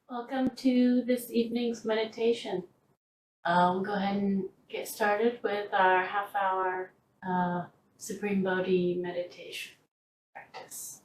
Welcome to this evening's meditation. We'll go ahead and get started with our half-hour Supreme Bodhi meditation practice.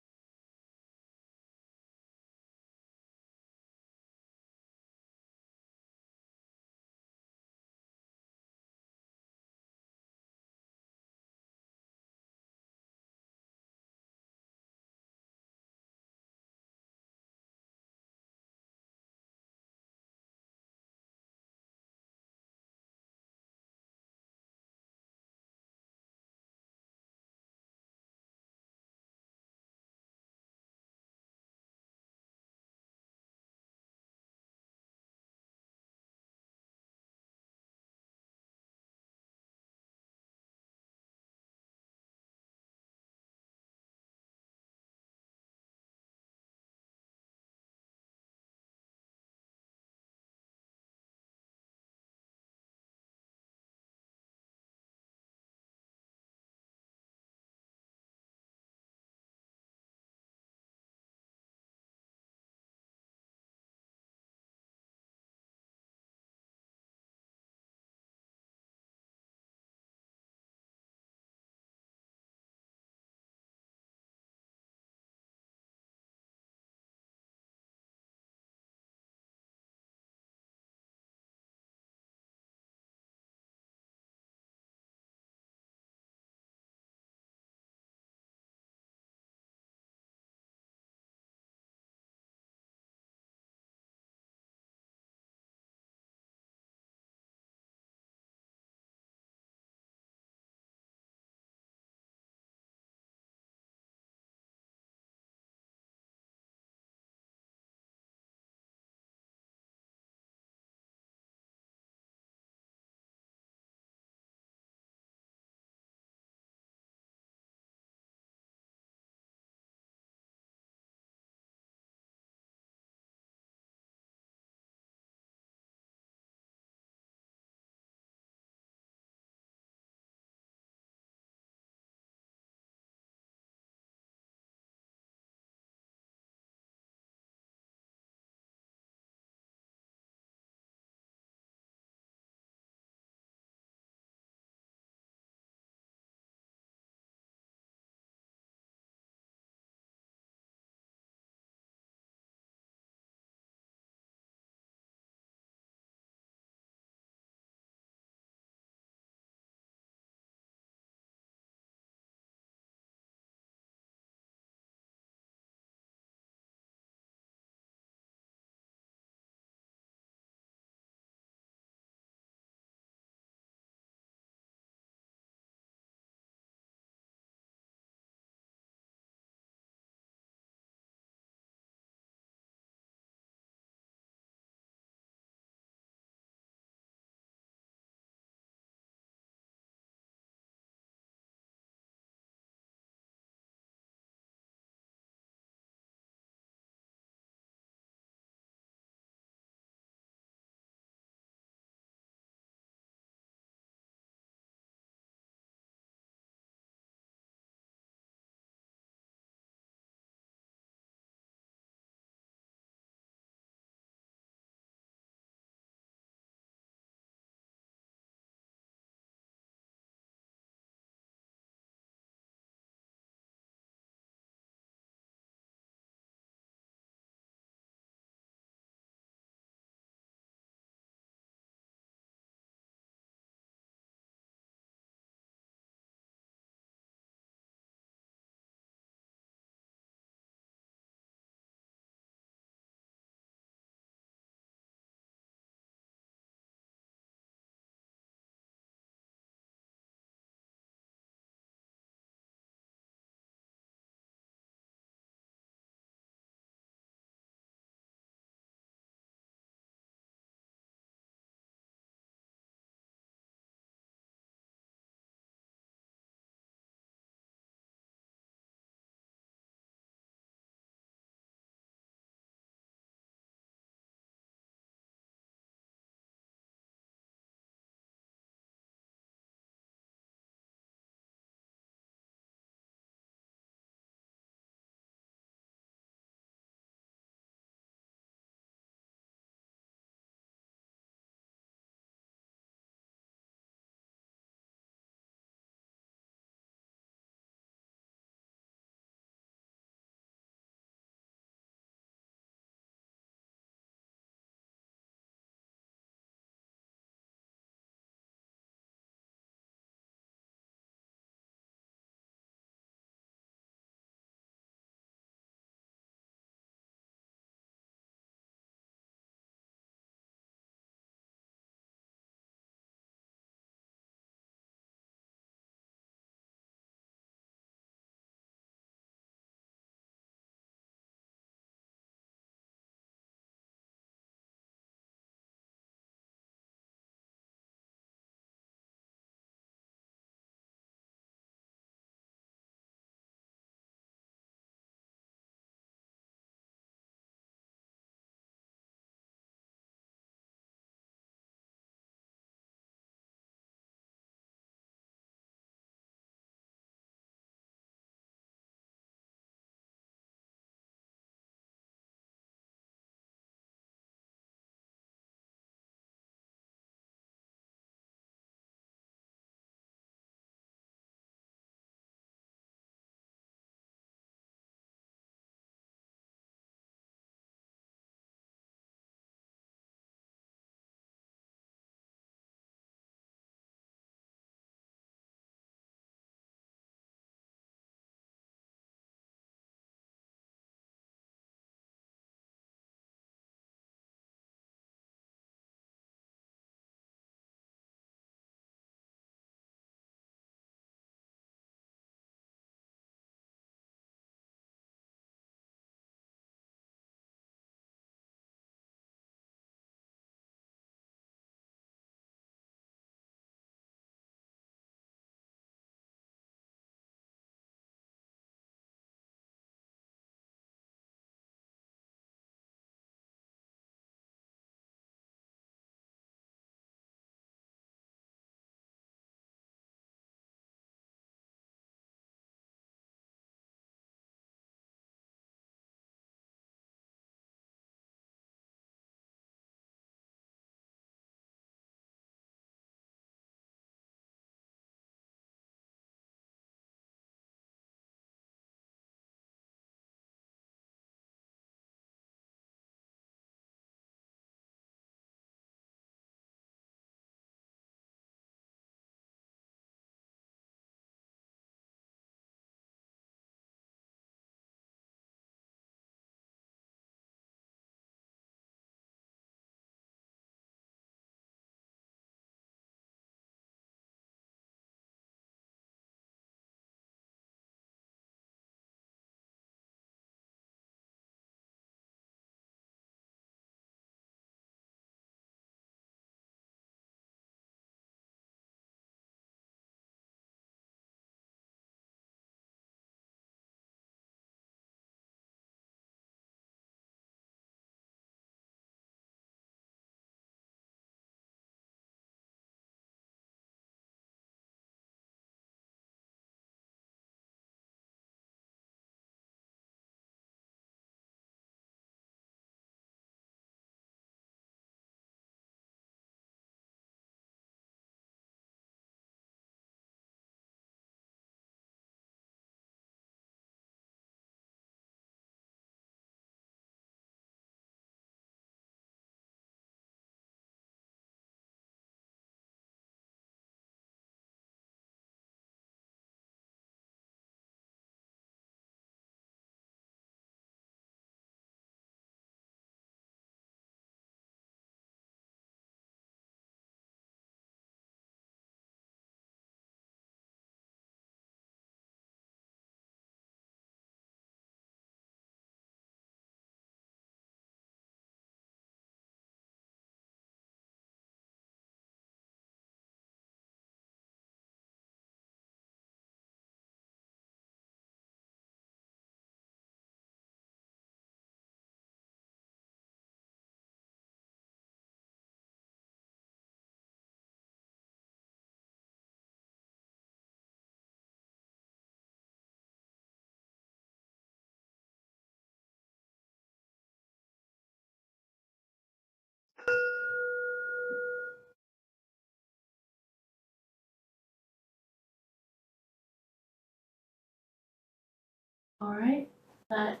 All right, that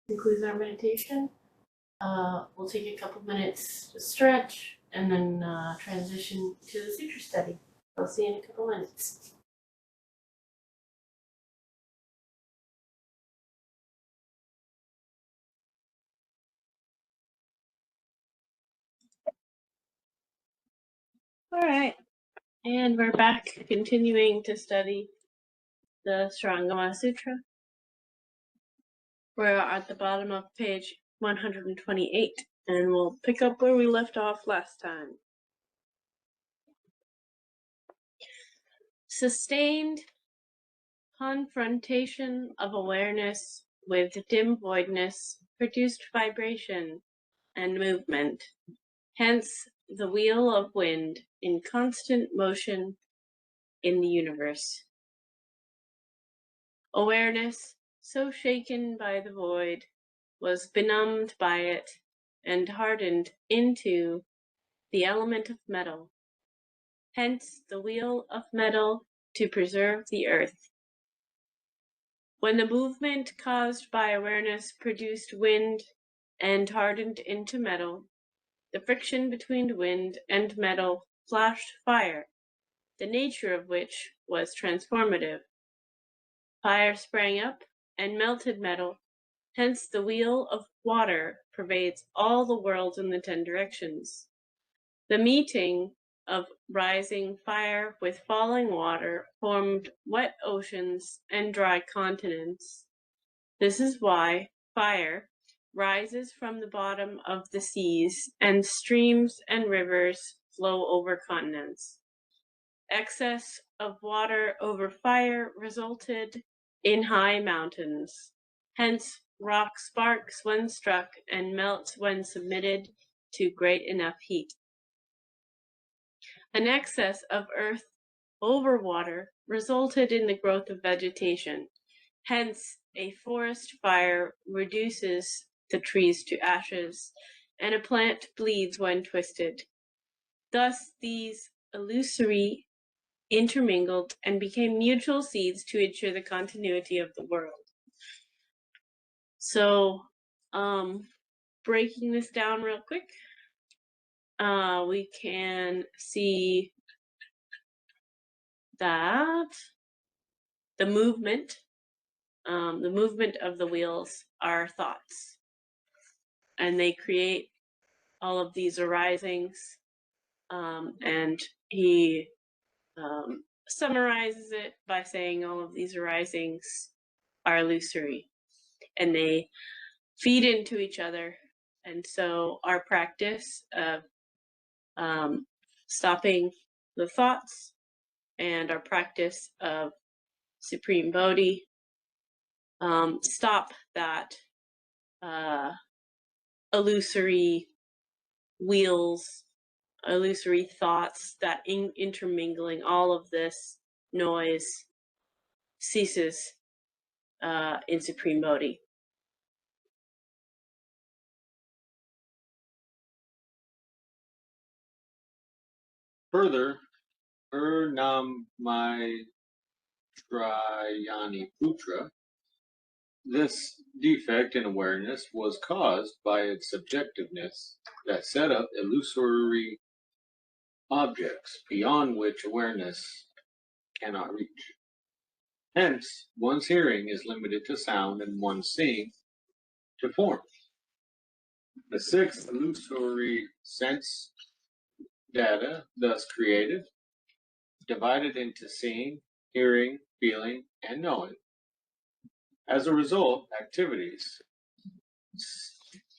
concludes our meditation. We'll take a couple minutes to stretch and then transition to the Sutra study. I'll see you in a couple minutes. All right, and we're back continuing to study the Srangama Sutra. We're at the bottom of page 128, and we'll pick up where we left off last time. Sustained confrontation of awareness with dim voidness produced vibration and movement, hence the wheel of wind in constant motion in the universe. Awareness, so shaken by the void, was benumbed by it and hardened into the element of metal, hence the wheel of metal to preserve the earth. When the movement caused by awareness produced wind and hardened into metal, the friction between wind and metal flashed fire, the nature of which was transformative. Fire sprang up and melted metal, hence the wheel of water pervades all the world in the 10 directions. The meeting of rising fire with falling water formed wet oceans and dry continents. This is why fire rises from the bottom of the seas and streams and rivers flow over continents. Excess of water over fire resulted in high mountains. Hence, rock sparks when struck and melts when submitted to great enough heat. An excess of earth over water resulted in the growth of vegetation. Hence, a forest fire reduces the trees to ashes, and a plant bleeds when twisted. Thus, these illusory intermingled and became mutual seeds to ensure the continuity of the world. So, breaking this down real quick, we can see that the movement of the wheels are thoughts, and they create all of these arisings, and he summarizes it by saying all of these arisings are illusory and they feed into each other. And so our practice of stopping the thoughts and our practice of Supreme Bodhi stop that illusory wheels, illusory thoughts, that intermingling, all of this noise ceases in Supreme Bodhi. Further, Namaitrayani Putra, this defect in awareness was caused by its subjectiveness that set up illusory objects beyond which awareness cannot reach. Hence, one's hearing is limited to sound and one's seeing to form. The 6 illusory sense data thus created, divided into seeing, hearing, feeling, and knowing. As a result, activities,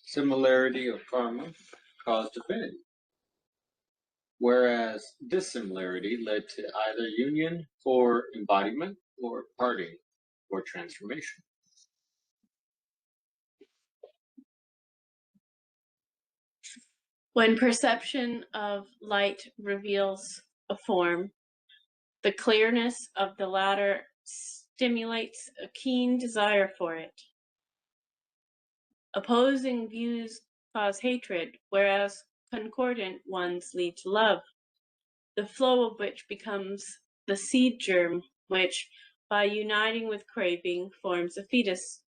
similarity of karma, caused affinity, whereas dissimilarity led to either union or embodiment or parting or transformation. When perception of light reveals a form, the clearness of the latter stimulates a keen desire for it. Opposing views cause hatred, whereas concordant ones lead to love, the flow of which becomes the seed germ which, by uniting with craving, forms a fetus.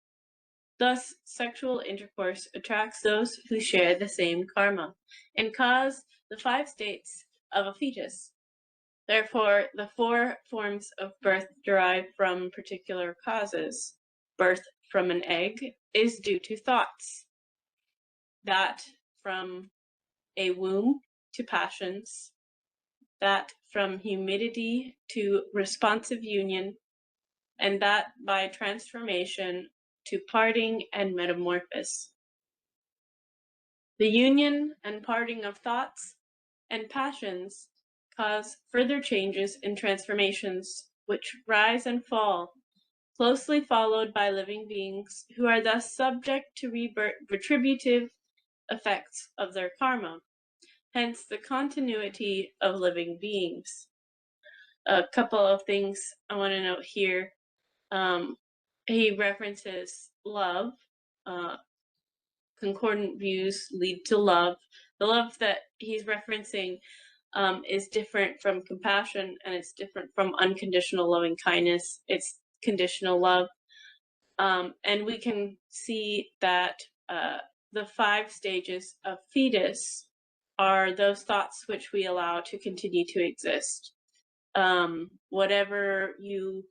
Thus, sexual intercourse attracts those who share the same karma and cause the 5 states of a fetus. Therefore, the 4 forms of birth derive from particular causes. Birth from an egg is due to thoughts. That from a womb to passions. That from humidity to responsive union. And that by transformation to parting and metamorphosis. The union and parting of thoughts and passions cause further changes and transformations, which rise and fall, closely followed by living beings who are thus subject to retributive effects of their karma, hence the continuity of living beings. A couple of things I want to note here. He references love. Concordant views lead to love. The love that he's referencing is different from compassion, and it's different from unconditional loving kindness. It's conditional love. And we can see that the 5 stages of fetus are those thoughts which we allow to continue to exist. Whatever you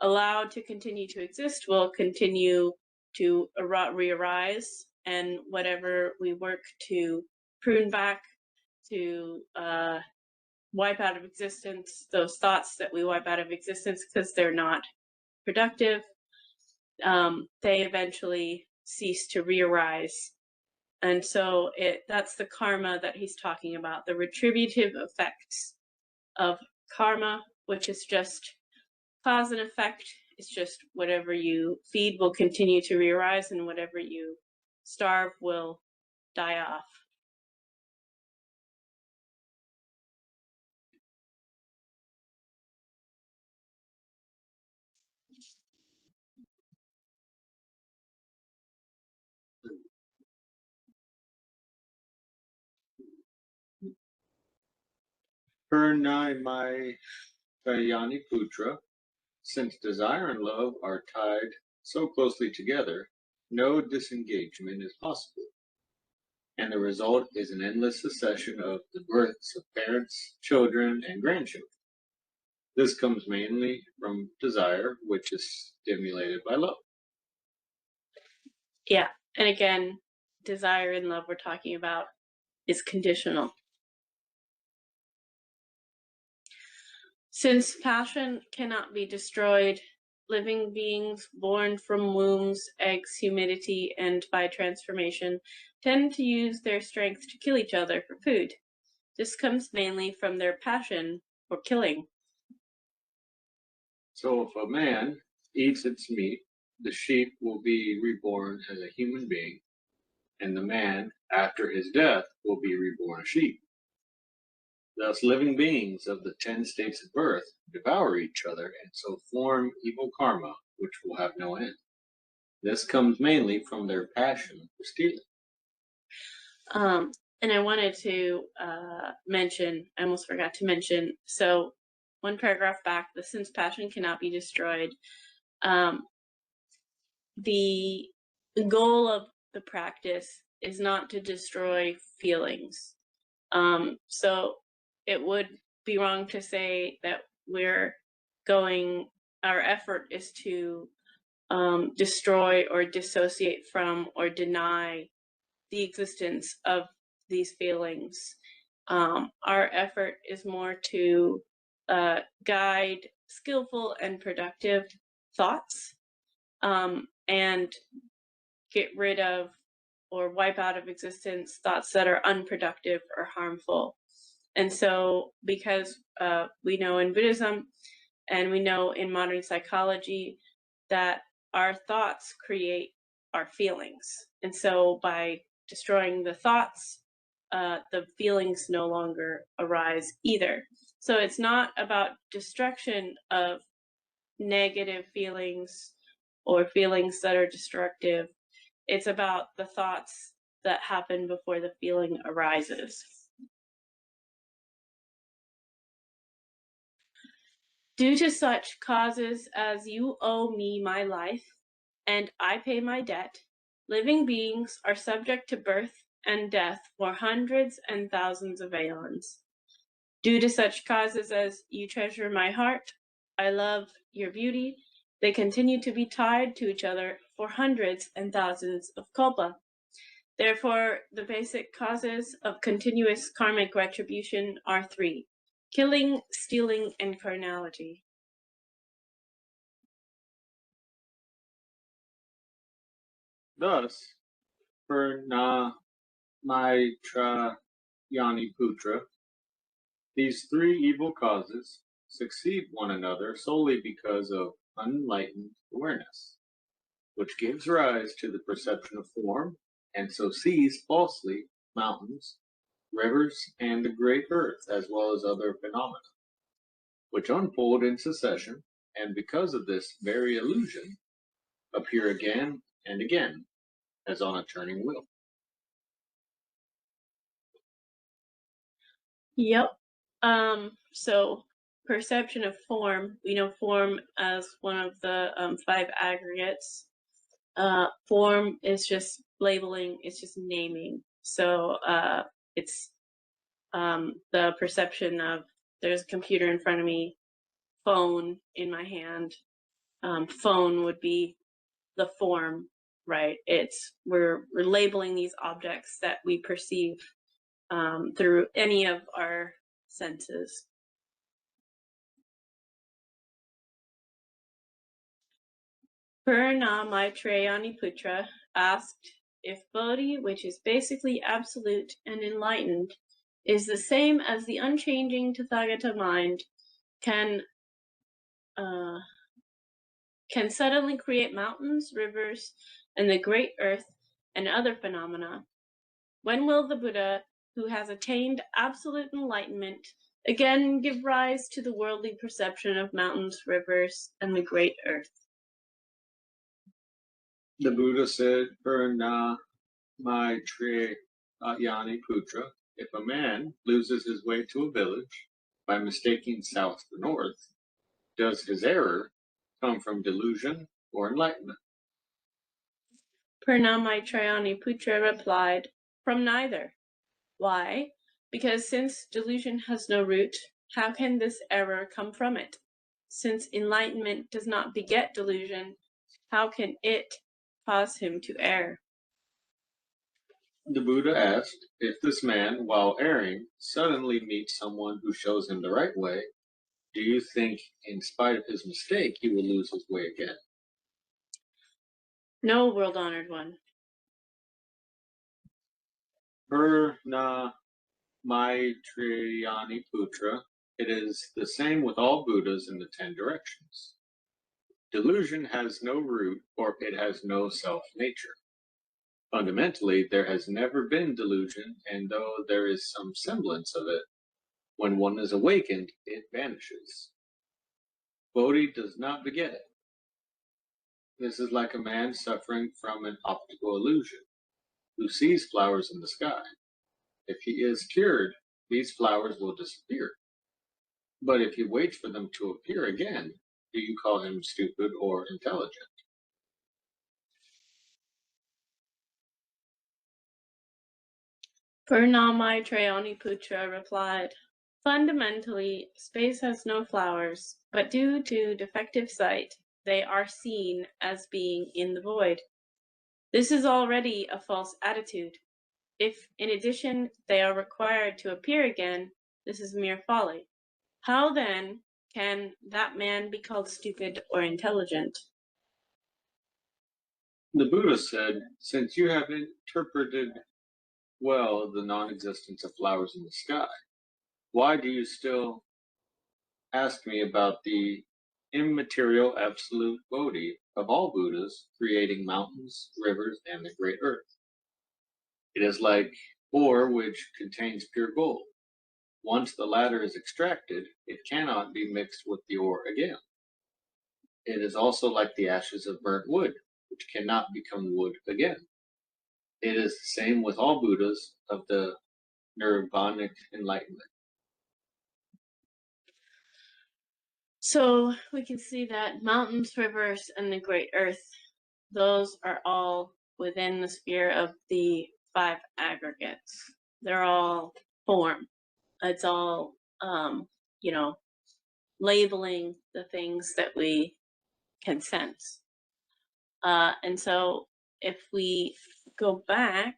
allow to continue to exist will continue to re-arise, and whatever we work to prune back, to wipe out of existence, those thoughts that we wipe out of existence because they're not productive, they eventually cease to re-arise. And so that's the karma that he's talking about, the retributive effects of karma, which is just cause and effect. It's just whatever you feed will continue to re-arise, and whatever you starve will die off. Purnai Kayani Putra, since desire and love are tied so closely together, no disengagement is possible. And the result is an endless succession of the births of parents, children, and grandchildren. This comes mainly from desire, which is stimulated by love. Yeah, and again, desire and love we're talking about is conditional. Since passion cannot be destroyed, living beings born from wombs, eggs, humidity, and by transformation tend to use their strength to kill each other for food. This comes mainly from their passion for killing. So if a man eats its meat, the sheep will be reborn as a human being, and the man, after his death, will be reborn a sheep. Thus, living beings of the 10 states of birth devour each other and so form evil karma, which will have no end. This comes mainly from their passion for stealing. And I wanted to mention, I almost forgot to mention, so one paragraph back, the since passion cannot be destroyed. The goal of the practice is not to destroy feelings. So it would be wrong to say that our effort is to destroy or dissociate from or deny the existence of these feelings. Our effort is more to guide skillful and productive thoughts, and get rid of or wipe out of existence thoughts that are unproductive or harmful. And so, because we know in Buddhism and we know in modern psychology that our thoughts create our feelings. And so by destroying the thoughts, the feelings no longer arise either. So it's not about destruction of negative feelings or feelings that are destructive. It's about the thoughts that happen before the feeling arises. Due to such causes as you owe me my life, and I pay my debt, living beings are subject to birth and death for hundreds and thousands of aeons. Due to such causes as you treasure my heart, I love your beauty, they continue to be tied to each other for hundreds and thousands of kalpa. Therefore, the basic causes of continuous karmic retribution are three: killing, stealing, and carnality. Thus, for Maitra Yani Putra, these three evil causes succeed one another solely because of unenlightened awareness, which gives rise to the perception of form, and so sees falsely mountains, rivers, and the great earth, as well as other phenomena, which unfold in succession, and because of this very illusion, appear again and again, as on a turning wheel. Yep. So perception of form, we know form as one of the five aggregates. Form is just labeling, it's just naming. So it's the perception of there's a computer in front of me, phone in my hand. Phone would be the form, right? We're labeling these objects that we perceive through any of our senses. Purna Maitrayani Putra asked if Bodhi, which is basically absolute and enlightened, is the same as the unchanging Tathagata mind, can suddenly create mountains, rivers, and the great earth and other phenomena. When will the Buddha, who has attained absolute enlightenment, again give rise to the worldly perception of mountains, rivers, and the great earth? The Buddha said, Purna Maitrayani Putra, if a man loses his way to a village by mistaking south for north, does his error come from delusion or enlightenment? Purna Maitrayani Putra replied, from neither. Why? Because since delusion has no root, how can this error come from it? Since enlightenment does not beget delusion, how can it cause him to err? The Buddha asked, if this man, while erring, suddenly meets someone who shows him the right way, do you think, in spite of his mistake, he will lose his way again? No, world-honored one. Purna Maitrayani Putra, it is the same with all Buddhas in the 10 directions. Delusion has no root, or it has no self-nature. Fundamentally, there has never been delusion, and though there is some semblance of it, when one is awakened, it vanishes. Bodhi does not beget it. This is like a man suffering from an optical illusion, who sees flowers in the sky. If he is cured, these flowers will disappear. But if he waits for them to appear again, do you call him stupid or intelligent? Purna Maitrayani Putra replied, fundamentally, space has no flowers, but due to defective sight, they are seen as being in the void. This is already a false attitude. If, in addition, they are required to appear again, this is mere folly. How, then, can that man be called stupid or intelligent? The Buddha said, since you have interpreted well the non-existence of flowers in the sky, why do you still ask me about the immaterial absolute Bodhi of all Buddhas creating mountains, rivers, and the great earth? It is like ore which contains pure gold. Once the latter is extracted, it cannot be mixed with the ore again. It is also like the ashes of burnt wood, which cannot become wood again. It is the same with all Buddhas of the nirvanic enlightenment. So we can see that mountains, rivers, and the great earth, those are all within the sphere of the 5 aggregates. They're all form. It's all, you know, labeling the things that we can sense. And so if we go back,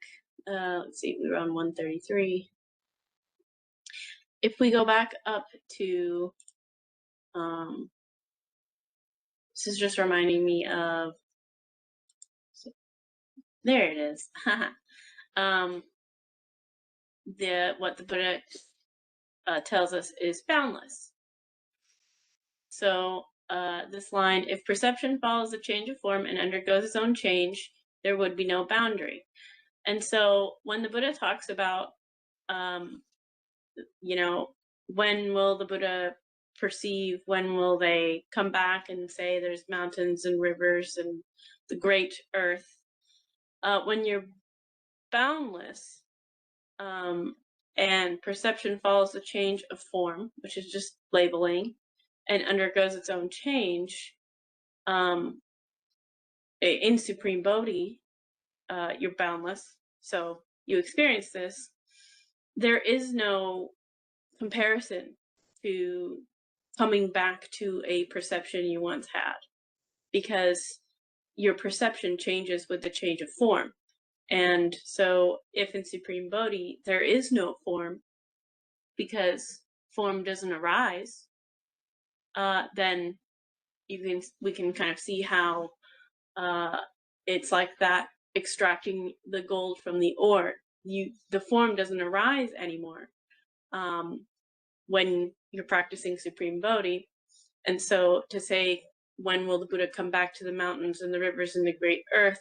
let's see, we were on 133. If we go back up to, this is just reminding me of, there it is. What the Buddha tells us is boundless. So this line, if perception follows a change of form and undergoes its own change, there would be no boundary. And so when the Buddha talks about, you know, when will the Buddha perceive, when will they come back and say there's mountains and rivers and the great earth, when you're boundless, and perception follows the change of form, which is just labeling, and undergoes its own change, in Supreme Bodhi, you're boundless, so you experience this. There is no comparison to coming back to a perception you once had, because your perception changes with the change of form. And so if in Supreme Bodhi there is no form, because form doesn't arise, then we can kind of see how it's like that extracting the gold from the ore. The form doesn't arise anymore when you're practicing Supreme Bodhi. And so to say, when will the Buddha come back to the mountains and the rivers and the great earth,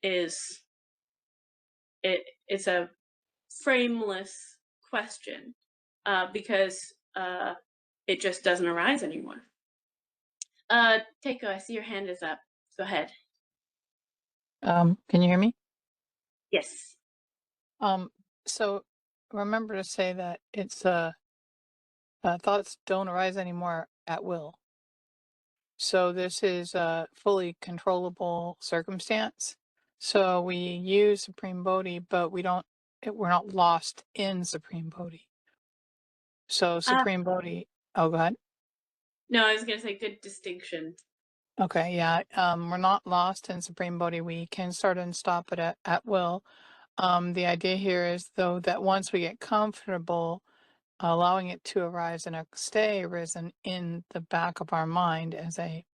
it's a frameless question, because it just doesn't arise anymore. Teiko, I see your hand is up. Go ahead. Can you hear me? Yes. So remember to say that it's thoughts don't arise anymore at will. So this is a fully controllable circumstance. So we use Supreme Bodhi, but we're not lost in Supreme Bodhi. So Supreme Bodhi, oh, go ahead. No, I was going to say good distinction. Okay, yeah. We're not lost in Supreme Bodhi. We can start and stop it at will. The idea here is, though, that once we get comfortable allowing it to arise and stay arisen in the back of our mind as a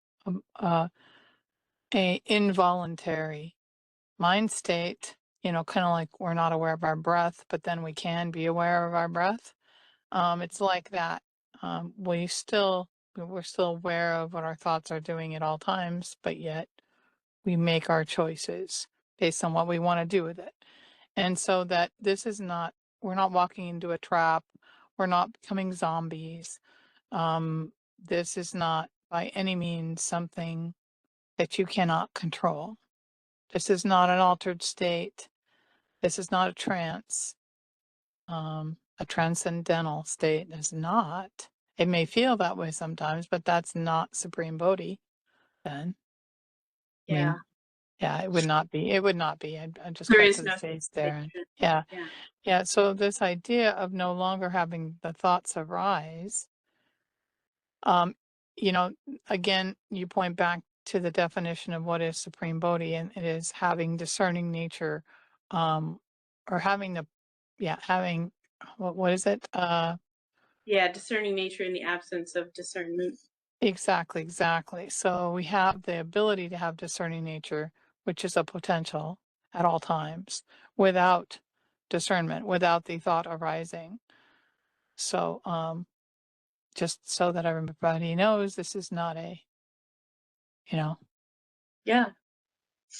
involuntary mind state, kind of like we're not aware of our breath, but then we can be aware of our breath. It's like that. We're still aware of what our thoughts are doing at all times, but yet we make our choices based on what we want to do with it. And so that we're not walking into a trap. We're not becoming zombies. This is not by any means something that you cannot control. This is not an altered state. This is not a trance. A transcendental state is not. It may feel that way sometimes, but that's not Supreme Bodhi then. Yeah. I mean, yeah, it would not be. It would not be. I'd just There cut is to the no chase there. And, distinction. yeah. Yeah. Yeah. So this idea of no longer having the thoughts arise, again, you point back to the definition of what is Supreme Bodhi, and it is having discerning nature, or having what is it? Yeah, discerning nature in the absence of discernment. Exactly. So we have the ability to have discerning nature, which is a potential at all times, without discernment, without the thought arising. So, just so that everybody knows, this is not a, Yeah.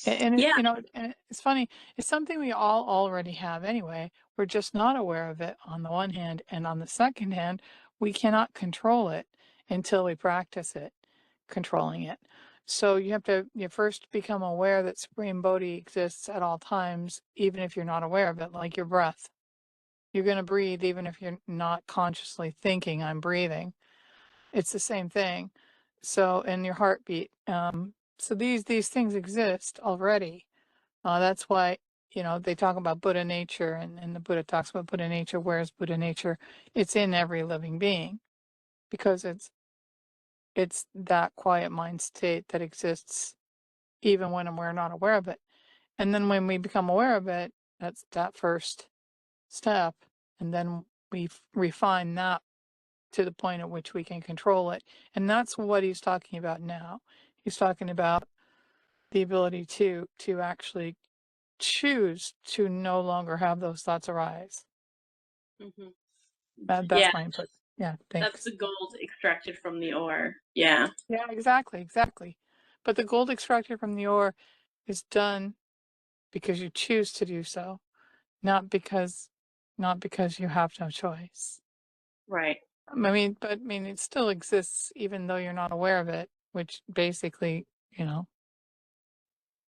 and Yeah. and it's funny. It's something we all already have anyway. We're just not aware of it on the one hand, and on the second hand, we cannot control it until we practice it, controlling it. So you first become aware that Supreme Bodhi exists at all times, even if you're not aware of it, like your breath. You're going to breathe even if you're not consciously thinking, I'm breathing. It's the same thing. So, in your heartbeat, So these things exist already. That's why, they talk about Buddha nature, and the Buddha talks about Buddha nature. Where's Buddha nature? It's in every living being, because it's that quiet mind state that exists even when we're not aware of it. And then when we become aware of it, that's that first step. And then we refine that to the point at which we can control it. And that's what he's talking about now. He's talking about the ability to actually choose to no longer have those thoughts arise. Hmm. That's Yeah, my input. Yeah, that's thanks. the gold extracted from the ore. Yeah. Yeah, exactly. But the gold extracted from the ore is done because you choose to do so, not because you have no choice. Right. But it still exists even though you're not aware of it, which basically, you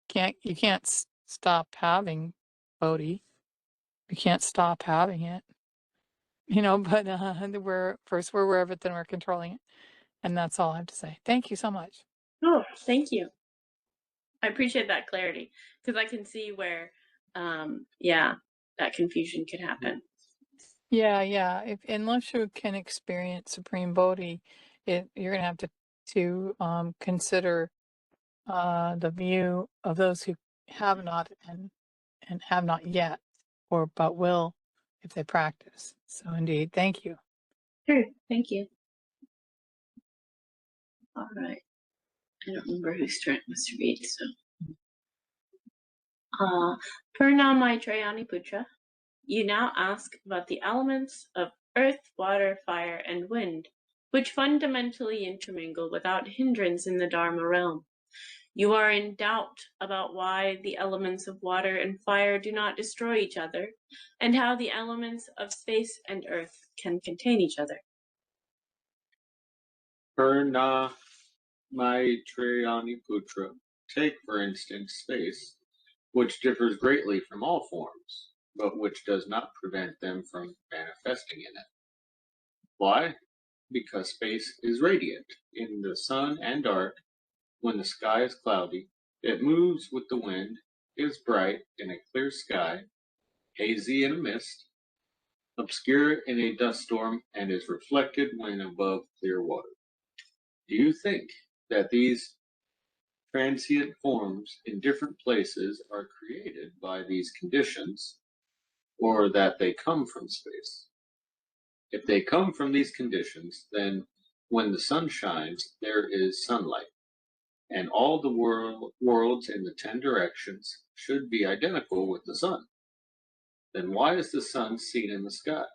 can't stop having Bodhi. You can't stop having it, but we're aware of it, then we're controlling it. And that's all I have to say. Thank you so much. Oh, thank you. I appreciate that clarity, because I can see where, yeah, that confusion could happen. Yeah. Unless you can experience Supreme Bodhi, you're gonna have to consider the view of those who have not and have not yet, but will if they practice. So indeed, thank you. Sure. Thank you. All right. I don't remember whose turn it was to read, so. Purnam Maitrayani Putra, you now ask about the elements of earth, water, fire, and wind, which fundamentally intermingle without hindrance in the Dharma realm. You are in doubt about why the elements of water and fire do not destroy each other, and how the elements of space and earth can contain each other. Purna Maitrayani Putra. Take, for instance, space, which differs greatly from all forms, but which does not prevent them from manifesting in it. Why? Because space is radiant. In the sun and dark, when the sky is cloudy, it moves with the wind, is bright in a clear sky, hazy in a mist, obscure in a dust storm, and is reflected when above clear water. Do you think that these transient forms in different places are created by these conditions, or that they come from space? If they come from these conditions, then when the sun shines, there is sunlight, and all the worlds in the 10 directions should be identical with the sun. Then why is the sun seen in the sky?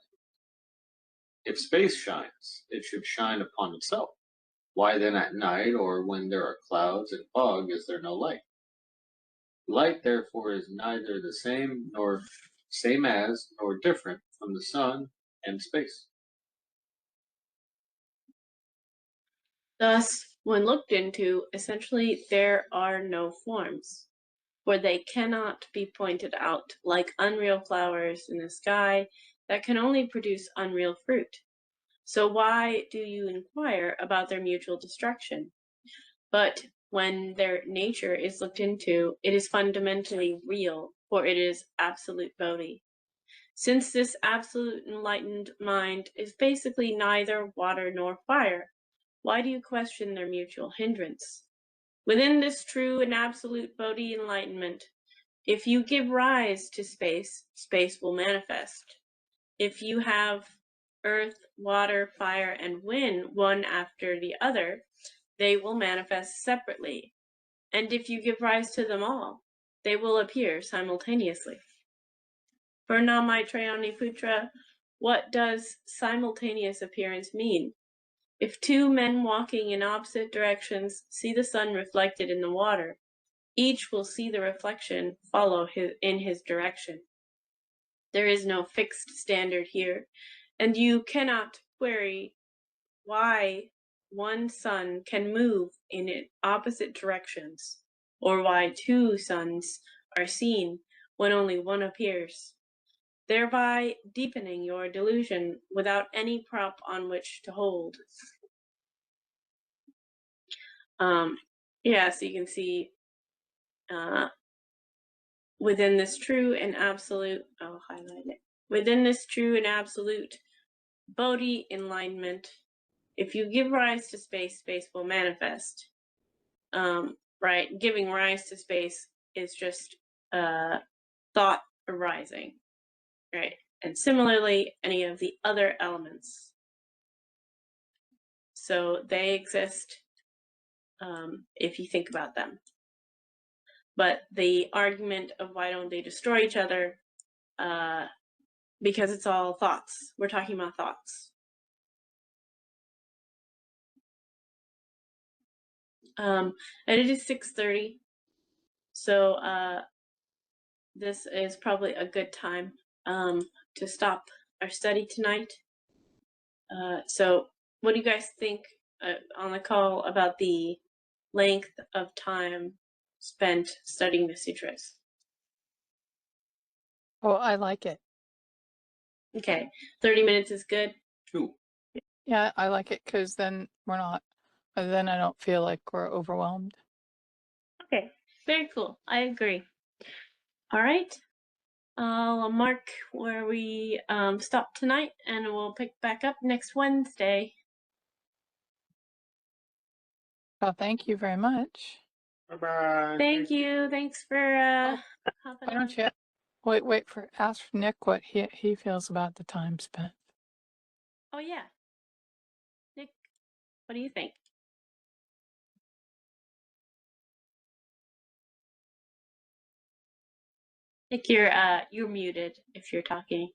If space shines, it should shine upon itself. Why then at night or when there are clouds and fog is there no light? Light therefore is neither the same as nor different from the sun and space. Thus, when looked into, essentially there are no forms, for they cannot be pointed out like unreal flowers in the sky that can only produce unreal fruit. So why do you inquire about their mutual destruction? But when their nature is looked into, it is fundamentally real, for it is absolute Bodhi. Since this absolute enlightened mind is basically neither water nor fire, why do you question their mutual hindrance? Within this true and absolute Bodhi enlightenment, if you give rise to space, space will manifest. If you have earth, water, fire, and wind one after the other, they will manifest separately. And if you give rise to them all, they will appear simultaneously. Purnam Maitrayani Putra, what does simultaneous appearance mean? If two men walking in opposite directions see the sun reflected in the water, each will see the reflection follow in his direction. There is no fixed standard here, and you cannot query why one sun can move in opposite directions, or why two suns are seen when only one appears, thereby deepening your delusion without any prop on which to hold. Yeah, so you can see within this true and absolute, I'll highlight it. Within this true and absolute Bodhi enlightenment, if you give rise to space, space will manifest. Right? Giving rise to space is just thought arising, right? And similarly, any of the other elements. So they exist if you think about them. But the argument of why don't they destroy each other, because it's all thoughts. We're talking about thoughts. And it is 6:30, so this is probably a good time to stop our study tonight. So what do you guys think on the call about the length of time spent studying the sutras? Oh, I like it. Okay, 30 minutes is good. 2. Yeah, I like it because then then I don't feel like we're overwhelmed. Okay, very cool. I agree. All right. I'll mark where we stop tonight, and we'll pick back up next Wednesday. Well, thank you very much. Bye-bye. Thank you. Thanks for hopping Why on. don't you ask Nick what he feels about the time spent. Oh yeah, Nick, what do you think? Nick, you're muted if you're talking.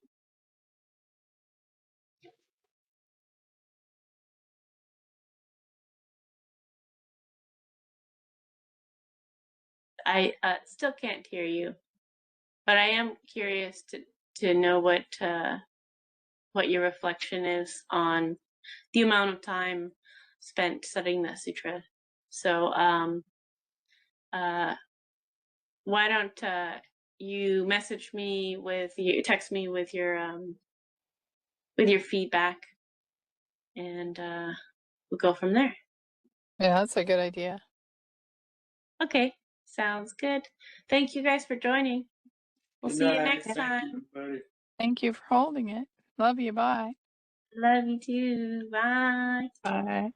I still can't hear you, but I am curious to know what your reflection is on the amount of time spent studying the sutra. So why don't you message me text me with your feedback, and we'll go from there. Yeah, that's a good idea. Okay, sounds good. Thank you guys for joining. We'll see you next time. Thank you for holding it. Love you. Bye. Love you too. Bye. Bye.